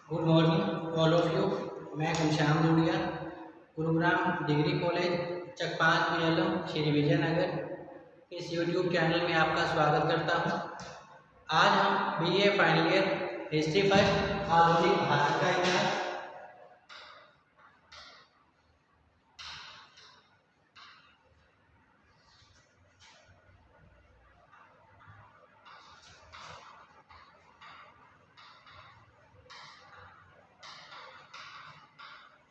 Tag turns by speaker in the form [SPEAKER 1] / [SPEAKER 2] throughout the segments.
[SPEAKER 1] Good morning all of you. मैं Ghanshyam धूड़िया, Gurugram degree college चक 5 PLM Shri Vijayanagar इस YouTube channel में आपका स्वागत करता हूं। आज हम BA final year history first आधुनिक भारत का इतिहास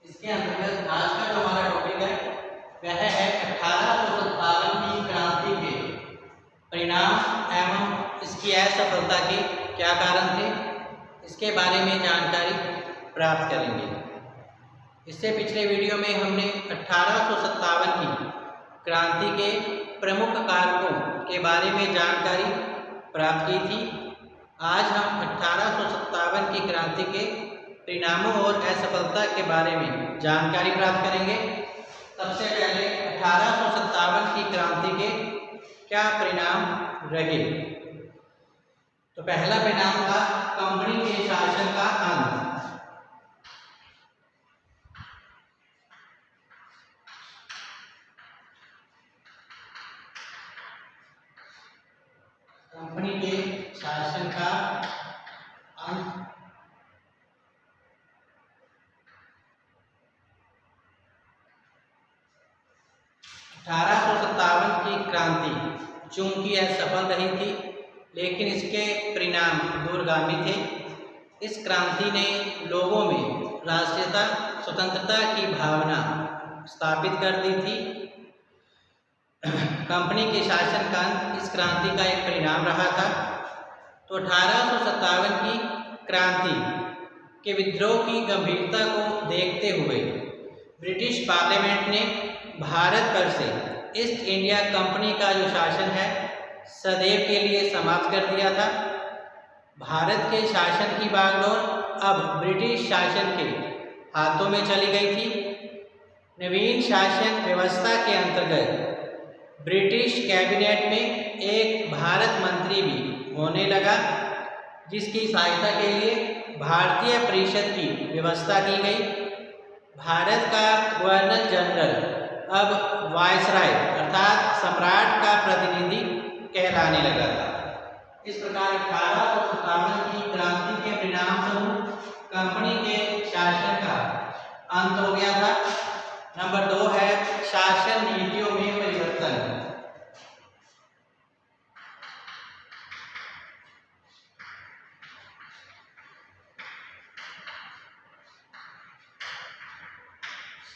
[SPEAKER 1] इसके अंतर्गत आज का जो हमारा टॉपिक है वह है 1857 की क्रांति के परिणाम एवं इसकी असफलता के क्या कारण थे, इसके बारे में जानकारी प्राप्त करेंगे। इससे पिछले वीडियो में हमने 1857 की क्रांति के प्रमुख कारकों के बारे में जानकारी प्राप्त की थी। आज हम 1857 की क्रांति के परिणामों और असफलता के बारे में जानकारी प्राप्त करेंगे। सबसे पहले 1857 की क्रांति के क्या परिणाम रहे, तो पहला परिणाम था कंपनी के शासन का अंत। कंपनी के शासन का अंत। 1857 की क्रांति चूंकि यह सफल रही थी, लेकिन इसके परिणाम दूरगामी थे। इस क्रांति ने लोगों में राष्ट्रीयता स्वतंत्रता की भावना स्थापित कर दी थी। कंपनी के शासन का अंत इस क्रांति का एक परिणाम रहा था। तो 1857 की क्रांति के विद्रोह की गंभीरता को देखते हुए ब्रिटिश पार्लियामेंट ने भारत पर से ईस्ट इंडिया कंपनी का जो शासन है सदैव के लिए समाप्त कर दिया था। भारत के शासन की बागडोर अब ब्रिटिश शासन के हाथों में चली गई थी। नवीन शासन व्यवस्था के अंतर्गत ब्रिटिश कैबिनेट में एक भारत मंत्री भी होने लगा, जिसकी सहायता के लिए भारतीय परिषद की व्यवस्था की गई। भारत का गवर्नर जनरल अब वायसराय अर्थात सम्राट का प्रतिनिधि कहलाने लगा था। इस प्रकार 1857 की क्रांति के परिणाम स्वरूप कंपनी के शासन का अंत हो गया था। नंबर 2 है शासन नीतियों में परिवर्तन।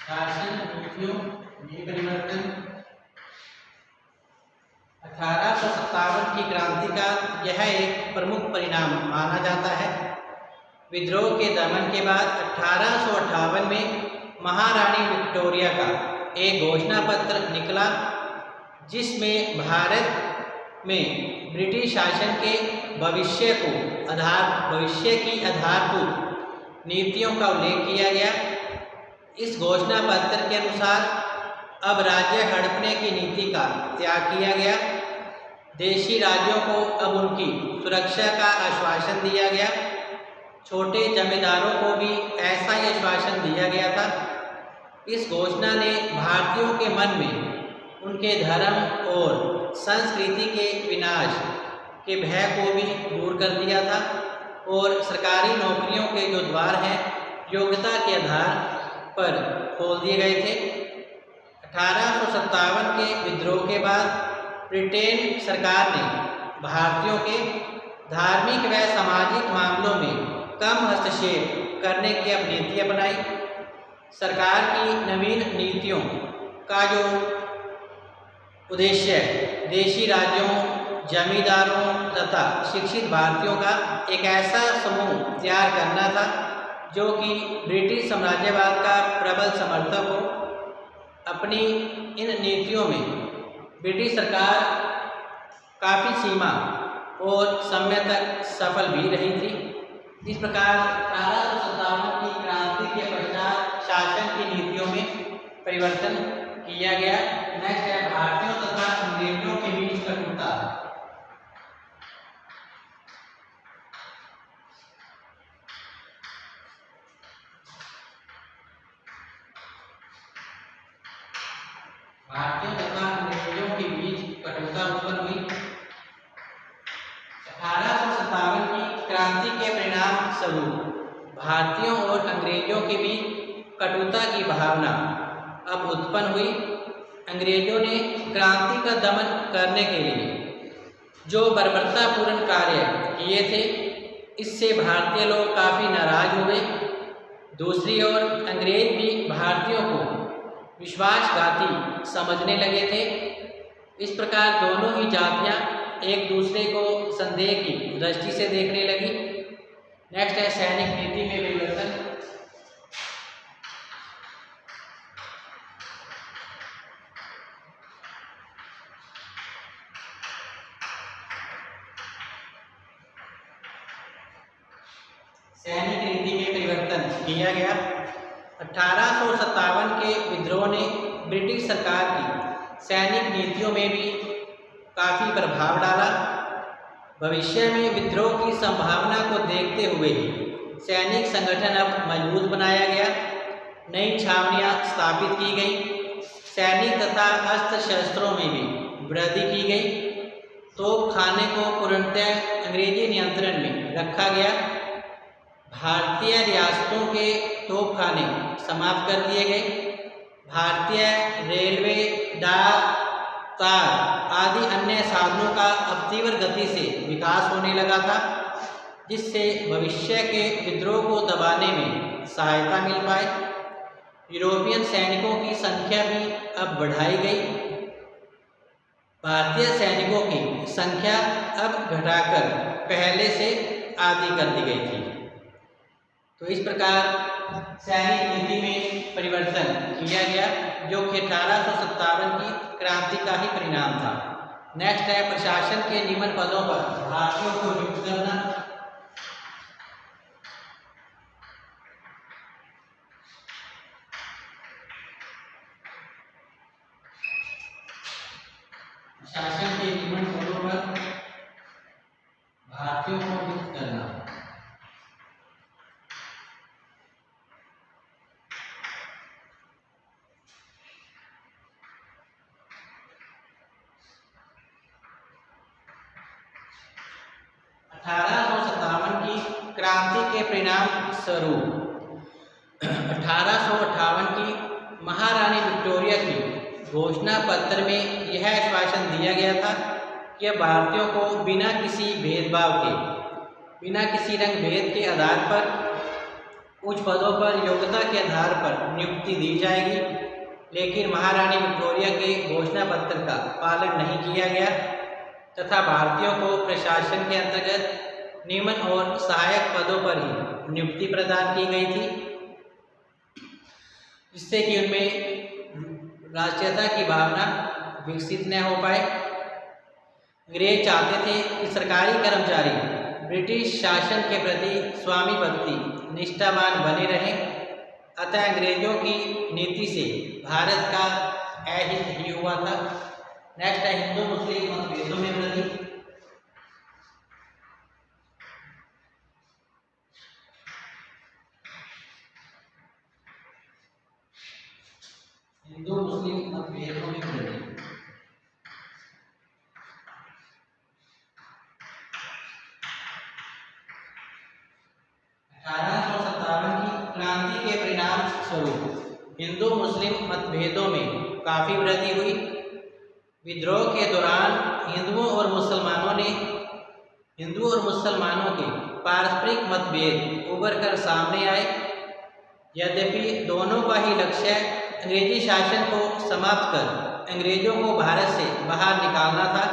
[SPEAKER 1] शासन नीतियों में परिवर्तन 1857 की क्रांति का यह एक प्रमुख परिणाम माना जाता है। विद्रोह के दमन के बाद 1858 में महारानी विक्टोरिया का एक घोषणा पत्र निकला, जिसमें भारत में ब्रिटिश शासन के भविष्य की आधारभूत नीतियों का उल्लेख किया गया। इस घोषणा पत्र के अनुसार अब राज्य हड़पने की नीति का त्याग किया गया। देशी राज्यों को अब उनकी सुरक्षा का आश्वासन दिया गया। छोटे जमींदारों को भी ऐसा ही आश्वासन दिया गया था। इस घोषणा ने भारतीयों के मन में उनके धर्म और संस्कृति के विनाश के भय को भी दूर कर दिया था और सरकारी नौकरियों के जो द्वार हैं योग्यता के आधार पर खोल दिए गए थे। 1857 के विद्रोह के बाद ब्रिटेन सरकार ने भारतीयों के धार्मिक व सामाजिक मामलों में कम हस्तक्षेप करने की अब नीति अपनाई। सरकार की नवीन नीतियों का जो उद्देश्य देशी राज्यों, जमींदारों तथा शिक्षित भारतीयों का एक ऐसा समूह तैयार करना था जो कि ब्रिटिश साम्राज्यवाद का प्रबल समर्थक हो। अपनी इन नीतियों में ब्रिटिश सरकार काफ़ी सीमा और समय तक सफल भी रही थी। इस प्रकार 1857 की क्रांति के पश्चात शासन की नीतियों में परिवर्तन किया गया। नेक्स्ट है भारतीयों तथा अंग्रेजों के बीच कटुता। क्रांति के परिणाम स्वरूप भारतीयों और अंग्रेजों के बीच कटुता की भावना अब उत्पन्न हुई। अंग्रेजों ने क्रांति का दमन करने के लिए जो बर्बरतापूर्ण कार्य किए थे, इससे भारतीय लोग काफ़ी नाराज हुए। दूसरी ओर अंग्रेज भी भारतीयों को विश्वासघाती समझने लगे थे। इस प्रकार दोनों ही जातियां एक दूसरे को संदेह की दृष्टि से देखने लगी। नेक्स्ट है सैनिक नीति में परिवर्तन। सैनिक नीति में परिवर्तन किया गया। 1857 के विद्रोह ने ब्रिटिश सरकार की सैनिक नीतियों में भी काफ़ी प्रभाव डाला। भविष्य में विद्रोह की संभावना को देखते हुए सैनिक संगठन अब मजबूत बनाया गया। नई छावनियां स्थापित की गई। सैनिक तथा अस्त्र शस्त्रों में भी वृद्धि की गई। तोपखाने को पूर्णतः अंग्रेजी नियंत्रण में रखा गया। भारतीय रियासतों के तोपखाने समाप्त कर दिए गए। भारतीय रेलवे, डाक, तार आदि अन्य साधनों का अब तीव्र गति से विकास होने लगा था, जिससे भविष्य के विद्रोह को दबाने में सहायता मिल पाए। यूरोपियन सैनिकों की संख्या भी अब बढ़ाई गई। भारतीय सैनिकों की संख्या अब घटाकर पहले से आधी कर दी गई थी। तो इस प्रकार सैनिक नीति में परिवर्तन किया गया, जो कि 1857 की क्रांति का ही परिणाम था। नेक्स्ट है प्रशासन के निम्न पदों पर भारतीयों को नियुक्त करना। प्रशासन के निम्न पदों पर भारतीयों को नियुक्त करना। की क्रांति के परिणाम स्वरूप 1858 की महारानी विक्टोरिया की घोषणा पत्र में यह आश्वासन दिया गया था कि भारतीयों को बिना किसी भेदभाव के, बिना किसी रंग भेद के आधार पर उच्च पदों पर योग्यता के आधार पर नियुक्ति दी जाएगी। लेकिन महारानी विक्टोरिया के घोषणा पत्र का पालन नहीं किया गया तथा भारतीयों को प्रशासन के अंतर्गत निम्न और सहायक पदों पर ही नियुक्ति प्रदान की गई थी, जिससे कि उनमें राष्ट्रीयता की भावना विकसित न हो पाए। अंग्रेज चाहते थे कि सरकारी कर्मचारी ब्रिटिश शासन के प्रति स्वामी भक्ति निष्ठावान बने रहें, अतः अंग्रेजों की नीति से भारत का अहित ही हुआ था। नेक्स्ट है हिंदू मुस्लिम मतभेदों में वृद्धि। हिंदू मुस्लिम मतभेदों में वृद्धि। 1857 की क्रांति के परिणाम स्वरूप हिंदू मुस्लिम मतभेदों में काफ़ी वृद्धि हुई। विद्रोह के दौरान हिंदुओं और मुसलमानों के पारस्परिक मतभेद उभर कर सामने आए। यद्यपि दोनों का ही लक्ष्य अंग्रेजी शासन को समाप्त कर अंग्रेजों को भारत से बाहर निकालना था,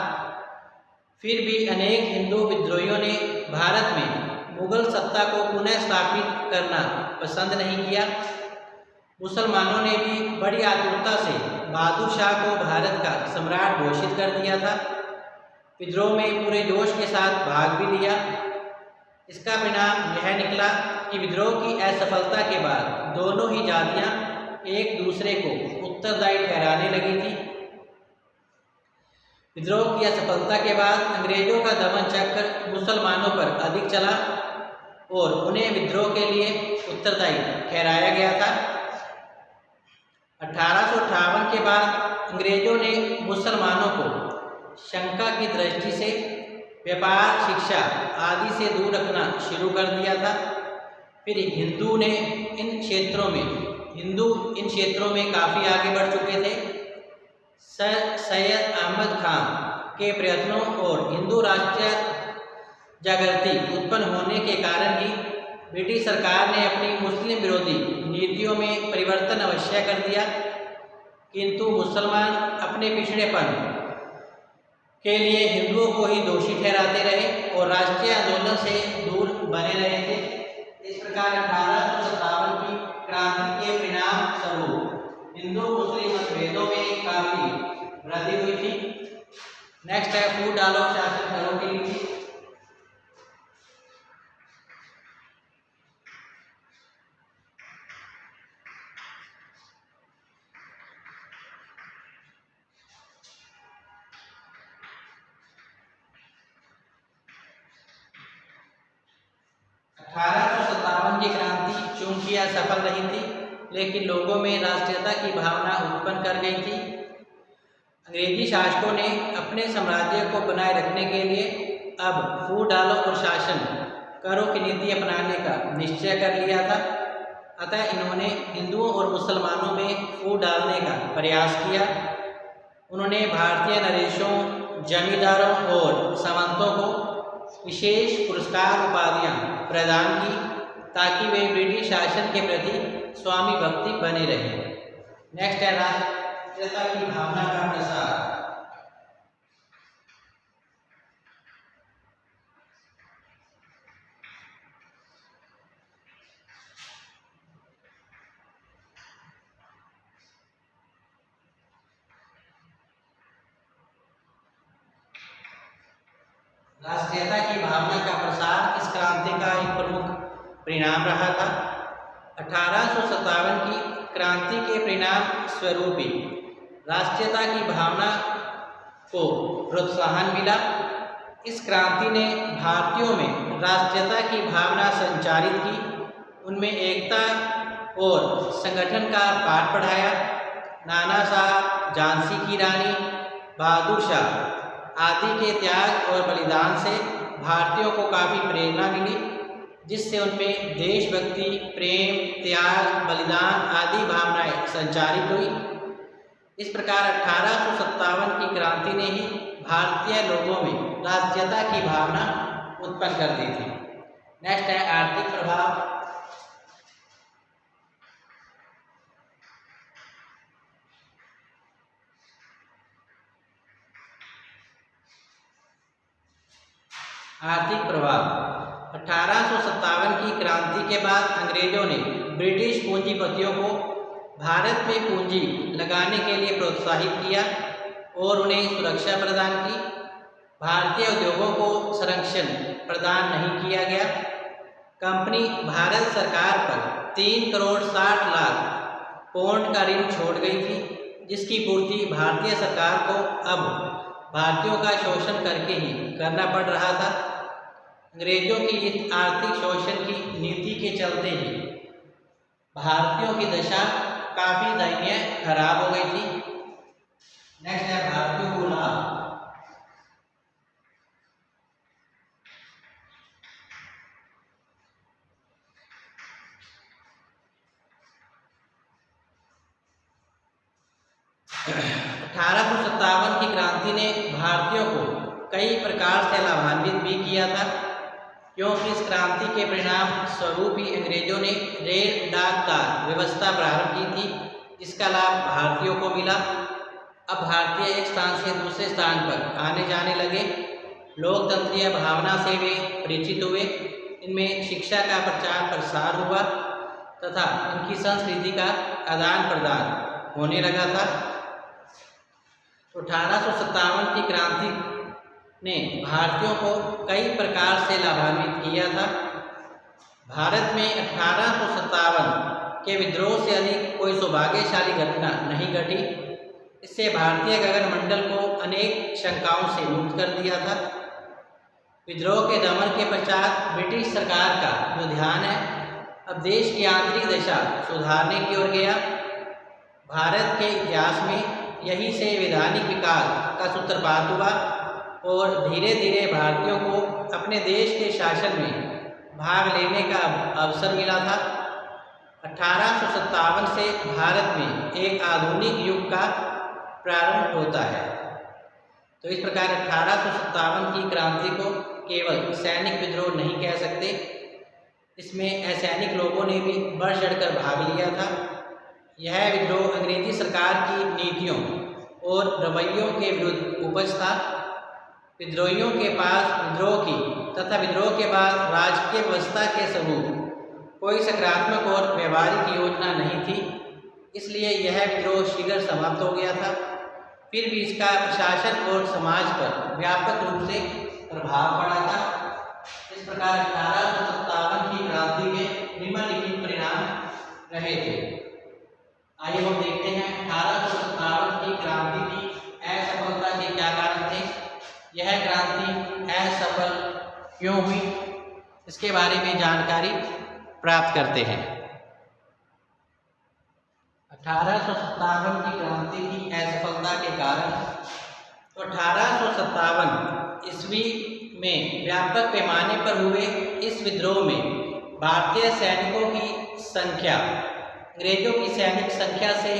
[SPEAKER 1] फिर भी अनेक हिंदू विद्रोहियों ने भारत में मुगल सत्ता को पुनः स्थापित करना पसंद नहीं किया। मुसलमानों ने भी बड़ी आतुरता से बहादुर शाह को भारत का सम्राट घोषित कर दिया था। विद्रोह में पूरे जोश के साथ भाग भी लिया। इसका परिणाम यह निकला कि विद्रोह की असफलता के बाद दोनों ही जातियां एक दूसरे को उत्तरदायी ठहराने लगी थी। विद्रोह की असफलता के बाद अंग्रेजों का दमन चक्र मुसलमानों पर अधिक चला और उन्हें विद्रोह के लिए उत्तरदायी ठहराया गया था। 1858 के बाद अंग्रेजों ने मुसलमानों को शंका की दृष्टि से व्यापार, शिक्षा आदि से दूर रखना शुरू कर दिया था। फिर हिंदू इन क्षेत्रों में काफ़ी आगे बढ़ चुके थे। सर सैयद अहमद खान के प्रयत्नों और हिंदू राष्ट्रीय जागृति उत्पन्न होने के कारण ही ब्रिटिश सरकार ने अपनी मुस्लिम विरोधी नीतियों में परिवर्तन अवश्य कर दिया, किंतु मुसलमान अपने पिछड़ेपन के लिए हिंदुओं को ही दोषी ठहराते रहे और राष्ट्रीय आंदोलन से दूर बने रहे थे। इस प्रकार 1857 की क्रांति के परिणाम स्वरूप हिंदू मुस्लिम मतभेदों में काफी वृद्धि हुई थी। नेक्स्ट है फूट डालो शासन करो की नीति। की क्रांति चूंकि यह सफल नहीं थी, लेकिन लोगों में राष्ट्रीयता की भावना उत्पन्न कर गई थी। अंग्रेजी शासकों ने अपने साम्राज्य को बनाए रखने के लिए अब फूट डालो और शासन करो की नीति अपनाने का निश्चय कर लिया था। अतः इन्होंने हिंदुओं और मुसलमानों में फूट डालने का प्रयास किया। उन्होंने भारतीय नरेशों, जमींदारों और सामंतों को विशेष पुरस्कार उपाधियां प्रदान की ताकि वे ब्रिटिश शासन के प्रति स्वामी भक्ति बने रहे। नेक्स्ट है राष्ट्रीयता की भावना का प्रसार। राष्ट्रीयता की भावना का प्रसार इस क्रांति का एक प्रमुख परिणाम रहा था। 1857 की क्रांति के परिणाम स्वरूप ही राष्ट्रीयता की भावना को प्रोत्साहन मिला। इस क्रांति ने भारतीयों में राष्ट्रीयता की भावना संचारित की, उनमें एकता और संगठन का पाठ पढ़ाया। नाना साहब, झांसी की रानी, बहादुर शाह आदि के त्याग और बलिदान से भारतीयों को काफ़ी प्रेरणा मिली, जिससे उनमें देशभक्ति, प्रेम, त्याग, बलिदान आदि भावनाएं संचारित हुई। इस प्रकार 1857 की क्रांति ने ही भारतीय लोगों में राष्ट्रीयता की भावना उत्पन्न कर दी थी। नेक्स्ट है आर्थिक प्रभाव। आर्थिक प्रभाव 1857 की क्रांति के बाद अंग्रेजों ने ब्रिटिश पूंजीपतियों को भारत में पूंजी लगाने के लिए प्रोत्साहित किया और उन्हें सुरक्षा प्रदान की। भारतीय उद्योगों को संरक्षण प्रदान नहीं किया गया। कंपनी भारत सरकार पर 3 करोड़ 60 लाख पाउंड का ऋण छोड़ गई थी, जिसकी पूर्ति भारतीय सरकार को अब भारतीयों का शोषण करके ही करना पड़ रहा था। अंग्रेजों की इस आर्थिक शोषण की नीति के चलते ही भारतीयों की दशा काफ़ी दयनीय खराब हो गई थी। नेक्स्ट है भारतीयों को लाभ। की क्रांति ने भारतीयों को कई प्रकार से लाभान्वित भी किया था, क्योंकि इस क्रांति के परिणाम स्वरूप ही अंग्रेजों ने रेल डाकतार व्यवस्था प्रारंभ की थी, जिसका लाभ भारतीयों को मिला। अब भारतीय एक स्थान से दूसरे स्थान पर आने जाने लगे। लोकतंत्रीय भावना से वे परिचित हुए। इनमें शिक्षा का प्रचार प्रसार हुआ तथा इनकी संस्कृति का आदान प्रदान होने लगा था। 1857 की क्रांति ने भारतीयों को कई प्रकार से लाभान्वित किया था। भारत में 1857 के विद्रोह से अधिक कोई सौभाग्यशाली घटना नहीं घटी। इससे भारतीय गगन मंडल को अनेक शंकाओं से मुक्त कर दिया था। विद्रोह के दमन के पश्चात ब्रिटिश सरकार का जो ध्यान है अब देश की आंतरिक दशा सुधारने की ओर गया। भारत के इतिहास में यही से वैधानिक विकास का सूत्रपात हुआ और धीरे धीरे भारतीयों को अपने देश के शासन में भाग लेने का अवसर मिला था। 1857 से भारत में एक आधुनिक युग का प्रारंभ होता है। तो इस प्रकार 1857 की क्रांति को केवल सैनिक विद्रोह नहीं कह सकते, इसमें असैनिक लोगों ने भी बढ़ चढ़कर भाग लिया था। यह विद्रोह अंग्रेजी सरकार की नीतियों और रवैयों के विरुद्ध उपज था। विद्रोहियों के पास विद्रोह की तथा विद्रोह के बाद राजकीय व्यवस्था के स्वरूप कोई सकारात्मक और व्यवहारिक योजना नहीं थी, इसलिए यह विद्रोह शीघ्र समाप्त हो गया था। फिर भी इसका प्रशासन और समाज पर व्यापक रूप से प्रभाव पड़ा था। इस प्रकार 1857 की क्रांति के निम्नलिखित परिणाम रहे थे। आइए हम देखते हैं 1857 की क्रांति की असफलता के क्या कारण थे। यह क्रांति असफल क्यों हुई, इसके बारे में जानकारी प्राप्त करते हैं। 1857 की क्रांति की असफलता के कारण। तो 1857 ईस्वी में व्यापक पैमाने पर हुए इस विद्रोह में भारतीय सैनिकों की संख्या अंग्रेजों की सैनिक संख्या से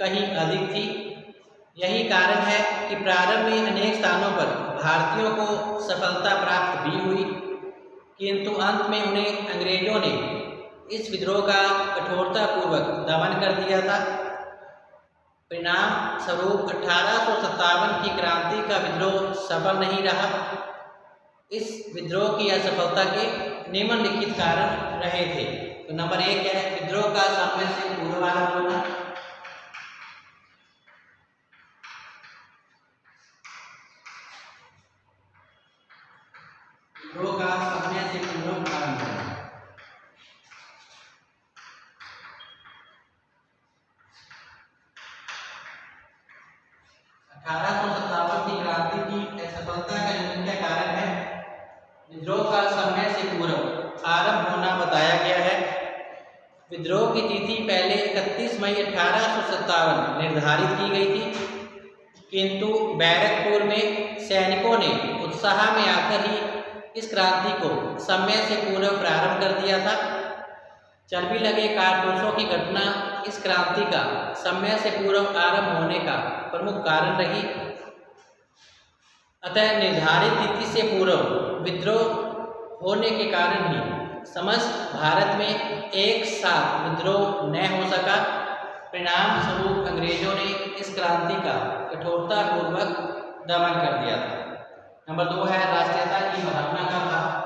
[SPEAKER 1] कहीं अधिक थी। यही कारण है कि प्रारंभ में अनेक स्थानों पर भारतीयों को सफलता प्राप्त भी हुई, किंतु अंत में उन्हें अंग्रेजों ने इस विद्रोह का कठोरतापूर्वक दमन कर दिया था। परिणाम स्वरूप 1857 की क्रांति का विद्रोह सफल नहीं रहा। इस विद्रोह की असफलता के निम्नलिखित कारण रहे थे। तो नंबर 1 है विद्रोह का समय से पूर्व आरंभ होना। विद्रोह का समय से पूर्व आरंभ होना। 1857 की क्रांति की असफलता का मुख्य कारण है विद्रोह का समय से पूर्व आरंभ होना बताया गया है। विद्रोह की तिथि पहले 31 मई 1857 निर्धारित की गई थी, किंतु बैरकपुर में सैनिकों ने उत्साह में आकर ही इस क्रांति को समय से पूर्व प्रारंभ कर दिया था। चर्बी लगे कारतूसों की घटना इस क्रांति का समय से पूर्व आरंभ होने का प्रमुख कारण रही। अतः निर्धारित तिथि से पूर्व विद्रोह होने के कारण ही समस्त भारत में एक साथ विद्रोह न हो सका। परिणाम स्वरूप अंग्रेजों ने इस क्रांति का कठोरतापूर्वक दमन कर दिया था। नंबर 2 है राष्ट्रीयता की भावना का अभाव।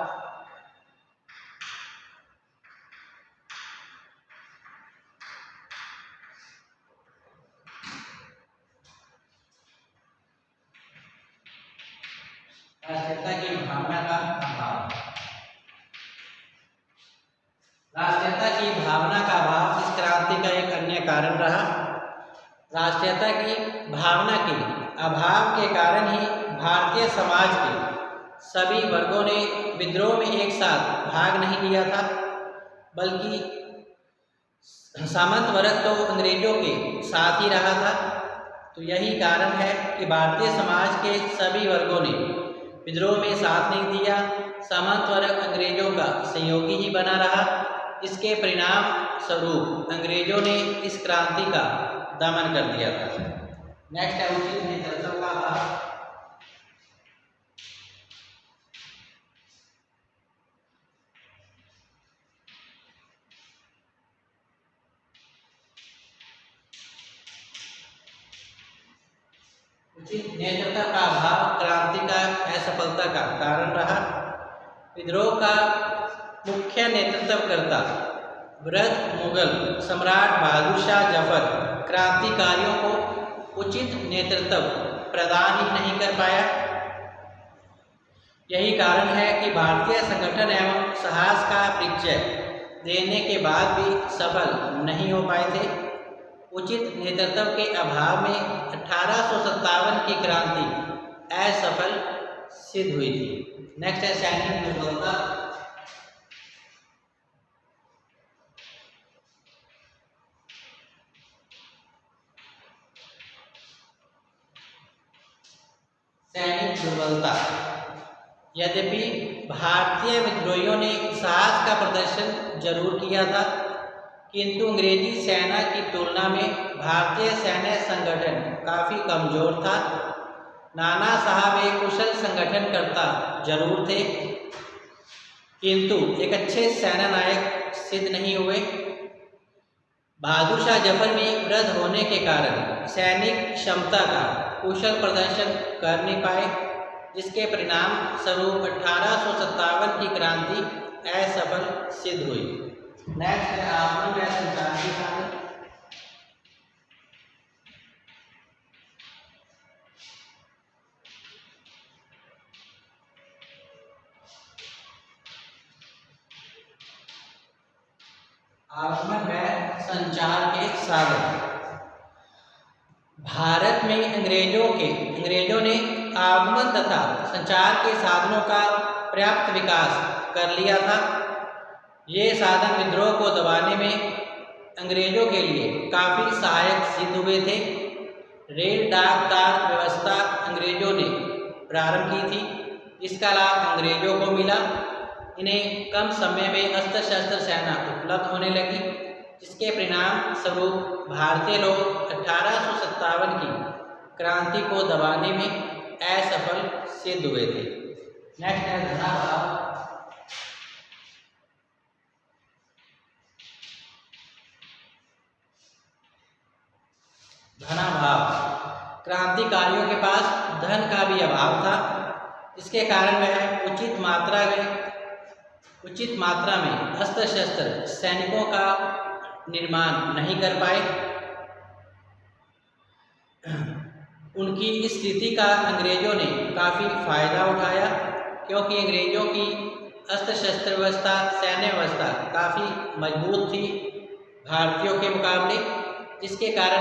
[SPEAKER 1] राष्ट्रीयता की भावना का अभाव। राष्ट्रीयता की भावना का अभाव इस क्रांति का एक अन्य कारण रहा। राष्ट्रीयता की भावना के अभाव के कारण ही भारतीय समाज के सभी वर्गों ने विद्रोह में एक साथ भाग नहीं लिया था, बल्कि सामंत वर्ग तो अंग्रेजों के साथ ही रहा था। तो यही कारण है कि भारतीय समाज के सभी वर्गों ने विद्रोह में साथ नहीं दिया। सामंत वर्ग अंग्रेजों का सहयोगी ही बना रहा। इसके परिणाम स्वरूप अंग्रेजों ने इस क्रांति का दमन कर दिया था। नेक्स्ट है उचित नेतृत्व का अभाव। उचित नेतृत्व का अभाव क्रांति का असफलता का कारण रहा। विद्रोह का मुख्य नेतृत्वकर्ता वृद्ध मुगल सम्राट बहादुर शाह जफर क्रांतिकारियों को उचित नेतृत्व प्रदान ही नहीं कर पाया। यही कारण है कि भारतीय संगठन एवं साहस का परिचय देने के बाद भी सफल नहीं हो पाए थे। उचित नेतृत्व के अभाव में 1857 की क्रांति असफल सिद्ध हुई थी। नेक्स्ट है सैनिक विफलता। सैनिक दुर्बलता। यद्यपि भारतीय विद्रोहियों ने साहस का प्रदर्शन जरूर किया था, किंतु अंग्रेजी सेना की तुलना में भारतीय सैन्य संगठन काफ़ी कमज़ोर था। नाना साहब एक कुशल संगठनकर्ता जरूर थे, किंतु एक अच्छे सेना नायक सिद्ध नहीं हुए। बहादुर शाह जफर भी वृद्ध होने के कारण सैनिक क्षमता का कुशल प्रदर्शन कर नहीं पाए, जिसके परिणाम स्वरूप 1857 की क्रांति असफल सिद्ध हुई। नेक्स्ट है आगमन व संचार के साधन। आगमन व संचार के साधन। भारत में अंग्रेजों ने आगमन तथा संचार के साधनों का पर्याप्त विकास कर लिया था। ये साधन विद्रोह को दबाने में अंग्रेजों के लिए काफ़ी सहायक सिद्ध हुए थे। रेल डाक तार व्यवस्था अंग्रेजों ने प्रारंभ की थी, जिसका लाभ अंग्रेजों को मिला। इन्हें कम समय में अस्त्र शस्त्र सेना उपलब्ध होने लगी, जिसके परिणाम स्वरूप भारतीय लोग 1857 की क्रांति को दबाने में असफल सिद्ध हुए थे। नेक्स्ट है धनाभाव। धनाभाव। क्रांतिकारियों के पास धन का भी अभाव था, जिसके कारण वह उचित मात्रा में अस्त्र शस्त्र सैनिकों का निर्माण नहीं कर पाए। उनकी इस स्थिति का अंग्रेजों ने काफ़ी फायदा उठाया, क्योंकि अंग्रेजों की अस्त्र शस्त्र व्यवस्था, सैन्य व्यवस्था काफ़ी मजबूत थी भारतीयों के मुकाबले, जिसके कारण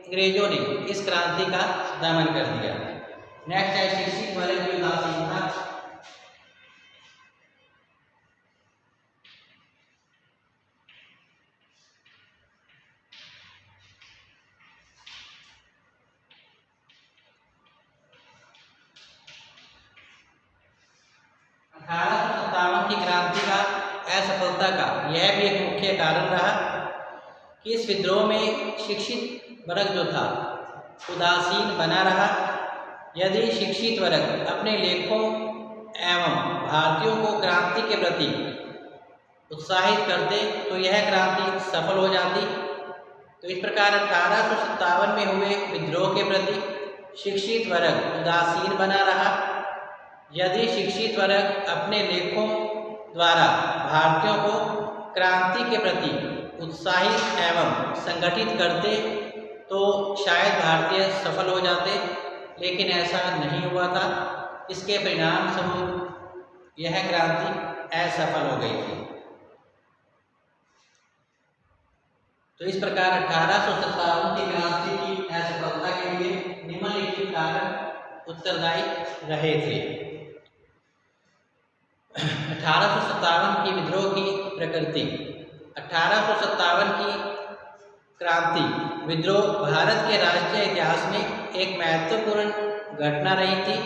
[SPEAKER 1] अंग्रेजों ने इस क्रांति का दमन कर दिया। नेक्स्ट है शिक्षित वर्ग की उदासीनता। की क्रांति का असफलता का यह भी एक मुख्य कारण रहा कि इस विद्रोह में शिक्षित वर्ग जो था उदासीन बना रहा। यदि शिक्षित वर्ग अपने लेखों एवं भारतीयों को क्रांति के प्रति उत्साहित करते तो यह क्रांति सफल हो जाती। तो इस प्रकार 1857 में हुए विद्रोह के प्रति शिक्षित वर्ग उदासीन बना रहा। यदि शिक्षित वर्ग अपने लेखों द्वारा भारतीयों को क्रांति के प्रति उत्साहित एवं संगठित करते तो शायद भारतीय सफल हो जाते, लेकिन ऐसा नहीं हुआ था। इसके परिणाम स्वरूप यह क्रांति असफल हो गई थी। तो इस प्रकार 1857 की क्रांति की असफलता के लिए निम्नलिखित कारण उत्तरदायी रहे थे। 1857 की विद्रोह की प्रकृति। 1857 की क्रांति विद्रोह भारत के राष्ट्रीय इतिहास में एक महत्वपूर्ण घटना रही थी।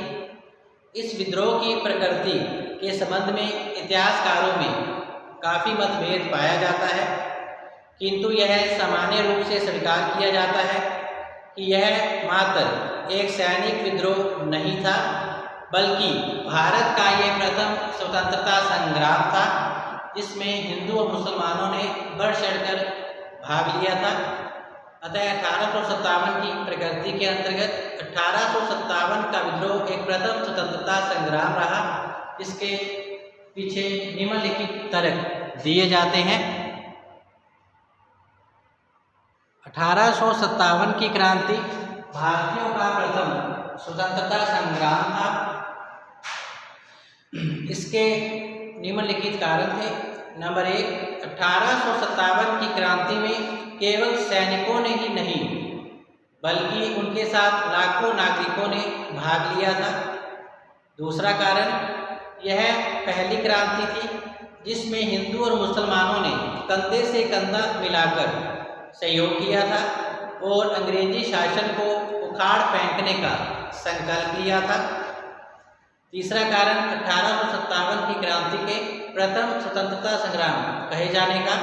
[SPEAKER 1] इस विद्रोह की प्रकृति के संबंध में इतिहासकारों में काफ़ी मतभेद पाया जाता है, किंतु यह सामान्य रूप से स्वीकार किया जाता है कि यह मात्र एक सैनिक विद्रोह नहीं था, बल्कि भारत का ये प्रथम स्वतंत्रता संग्राम था, जिसमें हिंदू और मुसलमानों ने बढ़ चढ़कर भाग लिया था। अतः 1857 की प्रकृति के अंतर्गत 1857 का विद्रोह एक प्रथम स्वतंत्रता संग्राम रहा। इसके पीछे निम्नलिखित तर्क दिए जाते हैं। 1857 की क्रांति भारतीयों का प्रथम स्वतंत्रता संग्राम था। इसके निम्नलिखित कारण थे। नंबर 1, 1857 की क्रांति में केवल सैनिकों ने ही नहीं बल्कि उनके साथ लाखों नागरिकों ने भाग लिया था। दूसरा कारण, यह पहली क्रांति थी जिसमें हिंदू और मुसलमानों ने कंधे से कंधा मिलाकर सहयोग किया था और अंग्रेजी शासन को उखाड़ फेंकने का संकल्प लिया था। तीसरा कारण 1857 की क्रांति के प्रथम स्वतंत्रता संग्राम कहे जाने का।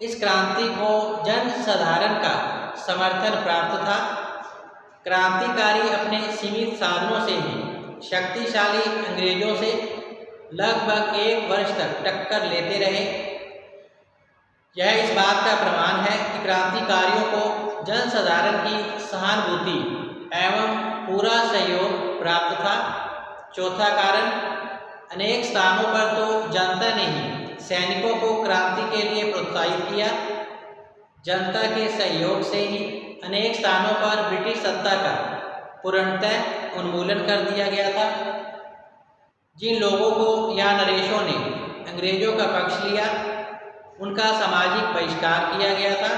[SPEAKER 1] इस क्रांति को जन साधारण का समर्थन प्राप्त था। क्रांतिकारी अपने सीमित साधनों से ही शक्तिशाली अंग्रेजों से लगभग 1 वर्ष तक टक्कर लेते रहे। यह इस बात का प्रमाण है कि क्रांतिकारियों को जन साधारण की सहानुभूति एवं पूरा सहयोग प्राप्त था। चौथा कारण, अनेक स्थानों पर तो जनता ने ही सैनिकों को क्रांति के लिए प्रोत्साहित किया। जनता के सहयोग से ही अनेक स्थानों पर ब्रिटिश सत्ता का पूर्णतः उन्मूलन कर दिया गया था। जिन लोगों को या नरेशों ने अंग्रेजों का पक्ष लिया, उनका सामाजिक बहिष्कार किया गया था।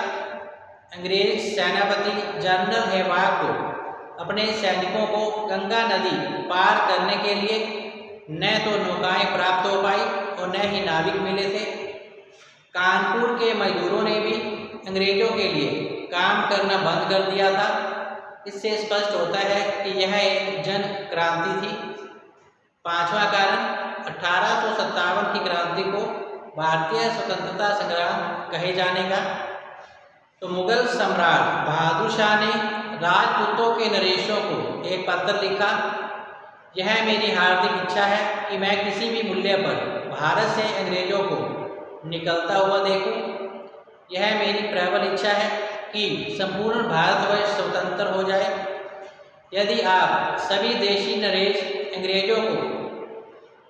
[SPEAKER 1] अंग्रेज सेनापति जनरल हेवाग को अपने सैनिकों को गंगा नदी पार करने के लिए न तो नौकाएं प्राप्त हो पाई और न ही नाविक मिले थे। कानपुर के मजदूरों ने भी अंग्रेजों के लिए काम करना बंद कर दिया था। इससे स्पष्ट होता है कि यह एक जन क्रांति थी। पांचवा कारण, 1857 की क्रांति को भारतीय स्वतंत्रता संग्राम कहे जाने का। तो मुगल सम्राट बहादुर शाह ने राजपूतों के नरेशों को एक पत्र लिखा। यह मेरी हार्दिक इच्छा है कि मैं किसी भी मूल्य पर भारत से अंग्रेजों को निकलता हुआ देखूं। यह मेरी प्रबल इच्छा है कि संपूर्ण भारतवर्ष स्वतंत्र हो जाए। यदि आप सभी देशी नरेश अंग्रेजों को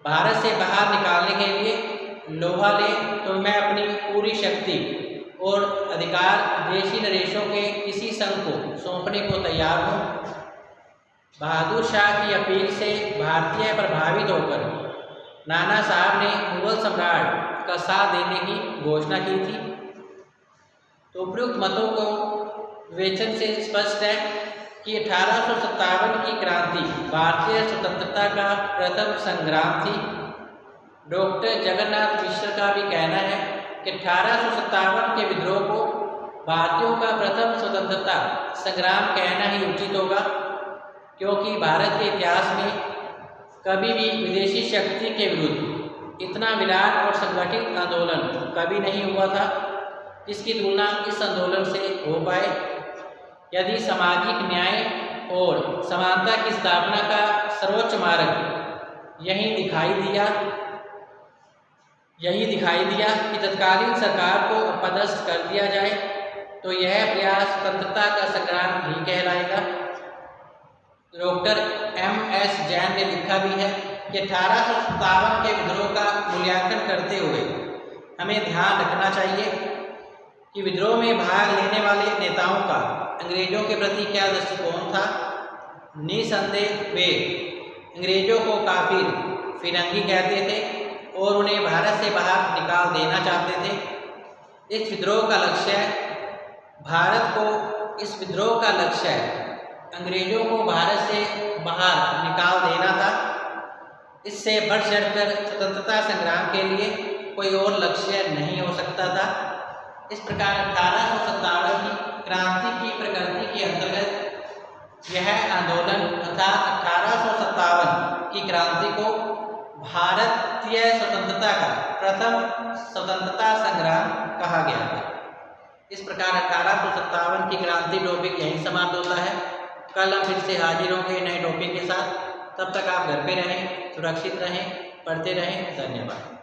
[SPEAKER 1] भारत से बाहर निकालने के लिए लोहा लें तो मैं अपनी पूरी शक्ति और अधिकार देशी नरेशों के किसी संघ को सौंपने को तैयार हूँ। बहादुर शाह की अपील से भारतीय प्रभावित होकर नाना साहब ने मुगल सम्राट का साथ देने की घोषणा की थी। तो उपयुक्त मतों को विवेचन से स्पष्ट है कि 1857 की क्रांति भारतीय स्वतंत्रता का प्रथम संग्राम थी। डॉक्टर जगन्नाथ मिश्र का भी कहना है कि 1857 के विद्रोह को भारतीयों का प्रथम स्वतंत्रता संग्राम कहना ही उचित होगा, क्योंकि भारत के इतिहास में कभी भी विदेशी शक्ति के विरुद्ध इतना विराट और संगठित आंदोलन कभी नहीं हुआ था जिसकी तुलना इस आंदोलन से हो पाए। यदि सामाजिक न्याय और समानता की स्थापना का सर्वोच्च मार्ग यही दिखाई दिया कि तत्कालीन सरकार को पदस्थ कर दिया जाए, तो यह प्रयास स्वतंत्रता का संग्राम ही कहलाएगा। Doctor M.S. जैन ने लिखा भी है कि 1857 के विद्रोह का मूल्यांकन करते हुए हमें ध्यान रखना चाहिए कि विद्रोह में भाग लेने वाले नेताओं का अंग्रेजों के प्रति क्या दृष्टिकोण था। निसंदेह वे अंग्रेजों को काफिर, फिरंगी कहते थे और उन्हें भारत से बाहर निकाल देना चाहते थे। इस विद्रोह का लक्ष्य अंग्रेजों को भारत से बाहर निकाल देना था। इससे बढ़ चढ़कर स्वतंत्रता संग्राम के लिए कोई और लक्ष्य नहीं हो सकता था। इस प्रकार 1857 की क्रांति की प्रकृति के अंतर्गत यह आंदोलन अर्थात 1857 की क्रांति को भारतीय स्वतंत्रता का प्रथम स्वतंत्रता संग्राम कहा गया था। इस प्रकार 1857 की क्रांति टॉपिक यहीं समाप्त होता है। कल हम फिर से हाजिर होंगे नए टॉपिक के साथ। तब तक आप घर पे रहें, सुरक्षित रहें, पढ़ते रहें। धन्यवाद।